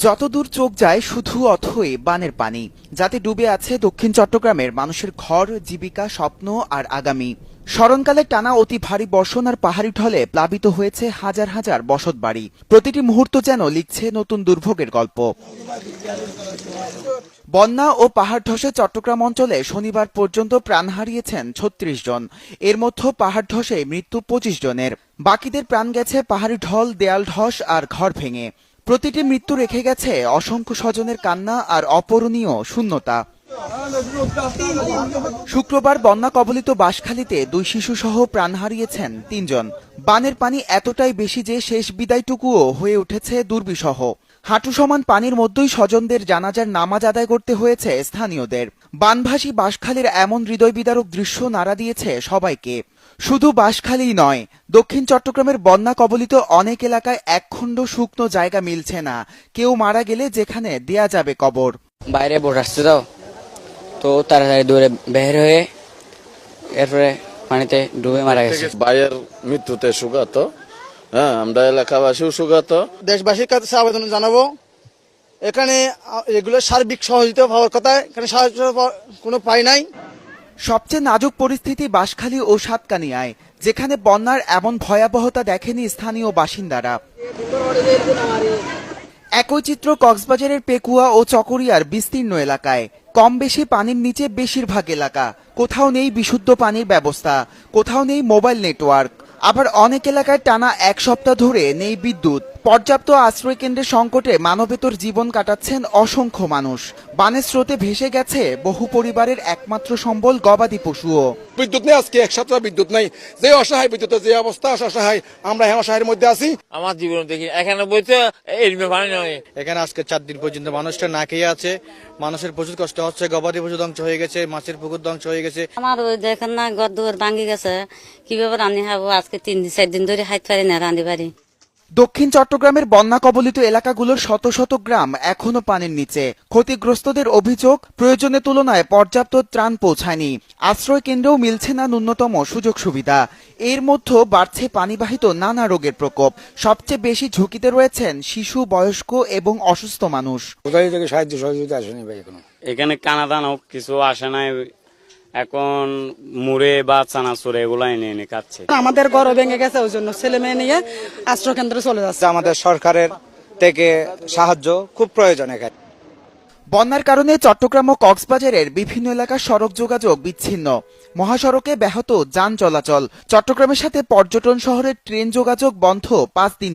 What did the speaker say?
যতদূর চোখ যায় শুধু অথই বানের পানি, যাতে ডুবে আছে দক্ষিণ চট্টগ্রামের মানুষের ঘর, জীবিকা, স্বপ্ন আর আগামী। স্মরণকালে টানা অতি ভারী বর্ষণ আর পাহাড়ি ঢলে প্লাবিত হয়েছে হাজার হাজার বসতবাড়ি। প্রতিটি মুহূর্ত যেন লিখছে নতুন দুর্ভোগের গল্প। বন্যা ও পাহাড় ধসে চট্টগ্রাম অঞ্চলে শনিবার পর্যন্ত প্রাণ হারিয়েছেন ৩৬ জন। এর মধ্যে পাহাড় ধসে মৃত্যু ২৫ জনের। বাকিদের প্রাণ গেছে পাহাড়ি ঢল, দেয়াল ধস আর ঘর ভেঙে। প্রতিটি মৃত্যু রেখে গেছে অসংখ্য স্বজনের কান্না আর অপূরণীয় শূন্যতা। শুক্রবার বন্যা কবলিত বাঁশখালীতে ২ শিশুসহ প্রাণ হারিয়েছেন ৩ জন। বানের পানি এতটাই বেশি যে শেষ বিদায়টুকুও হয়ে উঠেছে দুর্বিষহ। হাঁটু সমান পানির মধ্যেই স্বজনদের জানাজার নামাজ আদায় করতে হয়েছে স্থানীয়দের। বানভাসী বাঁশখালীর এমন হৃদয় বিদারক দৃশ্য নাড়া দিয়েছে সবাইকে। শুধু বাঁশখালীই নয়, দক্ষিণ চট্টগ্রামের বন্যা কবলিত অনেক এলাকায় একখণ্ড শুকনো জায়গা মিলছে না। কেউ মারা গেলে যেখানে দেয়া যাবে কবর। বাইরে বোট আসছে তো তাড়াতাড়ি দৌড়ে বের হয়ে এরপরে পানিতে ডুবে মারা গেছে। ভাইয়ের মৃত্যুতে সুগাত, আমরা এলাকাবাসীও সুগাত। দেশবাসীর কাছে আবেদন জানাবো, এখানে এগুলো সার্বিক সহযোগিতা পাওয়ার কথা, এখানে সাহায্য কোনো পাই নাই। সবচেয়ে নাজুক পরিস্থিতি বাঁশখালী ও সাতকানিয়ায়, যেখানে বন্যার এমন ভয়াবহতা দেখেনি স্থানীয় বাসিন্দারা। একই চিত্র কক্সবাজারের পেকুয়া ও চকরিয়ার বিস্তীর্ণ এলাকায়। কম বেশি পানির নিচে বেশিরভাগ এলাকা। কোথাও নেই বিশুদ্ধ পানির ব্যবস্থা, কোথাও নেই মোবাইল নেটওয়ার্ক। আবার অনেক এলাকায় টানা ১ সপ্তাহ ধরে নেই বিদ্যুৎ। পর্যাপ্ত আশ্রয় কেন্দ্রের সংকটে মানবেতর জীবন কাটাচ্ছেন অসংখ্য মানুষ। বানের স্রোতে ভেসে গেছে বহু পরিবারের একমাত্র সম্বল গবাদি পশুও। বিদ্যুৎ নেই, আজকে ১ সপ্তাহ বিদ্যুৎ নাই। যে অসহায় বিদ্যুতের যে অবস্থা, অসহায় আমরা অসহায়ের মধ্যে আছি। আমার জীবন দেখি এখানে বইতে এরমে পানি নয়। এখানে আজকে ৪ দিন পর্যন্ত মানুষটা না খেয়ে আছে। মানুষের প্রচুর কষ্ট হচ্ছে, গবাদি পশু ধ্বংস হয়ে গেছে, মাছের পুকুর ধ্বংস হয়ে গেছে। আমার দেখেন না, ঘর দুয়ার ভাঙি গেছে। কিভাবে রান্নি খাবো? আজকে ৩-৪ দিন ধরে খাইতে পারি না, রাঁধি পারি। দক্ষিণ চট্টগ্রামের বন্যা কবলিত এলাকাগুলোর শত শত গ্রাম এখনো পানির নিচে। ক্ষতিগ্রস্তদের অভিযোগ, প্রয়োজনের তুলনায় পর্যাপ্ত ত্রাণ পৌঁছায়নি। আশ্রয় কেন্দ্রেও মিলছে না ন্যূনতম সুযোগ সুবিধা। এর মধ্যে বাড়ছে পানিবাহিত নানা রোগের প্রকোপ। সবচেয়ে বেশি ঝুঁকিতে রয়েছেন শিশু, বয়স্ক এবং অসুস্থ মানুষ। কোথায় থেকে সাহায্য সহযোগিতা আসেনি ভাই এখনো। এখানে কানাদানো কিছু আসে নাই, এখন মুড়ে বা চানাচুর এগুলো এনে খাচ্ছে। আমাদের ঘর ভেঙে গেছে, ওই জন্য ছেলে মেয়ে নিয়ে আশ্রয় কেন্দ্রে চলে যাচ্ছে। আমাদের সরকারের থেকে সাহায্য খুব প্রয়োজন এখানে। বন্যার কারণে চট্টগ্রাম ও কক্সবাজারের বিভিন্ন এলাকার সড়ক যোগাযোগ বিচ্ছিন্ন। মহাসড়কে ব্যাহত যান চলাচল। চট্টগ্রামের সাথে পর্যটন শহরের ট্রেন যোগাযোগ বন্ধ ৫ দিন।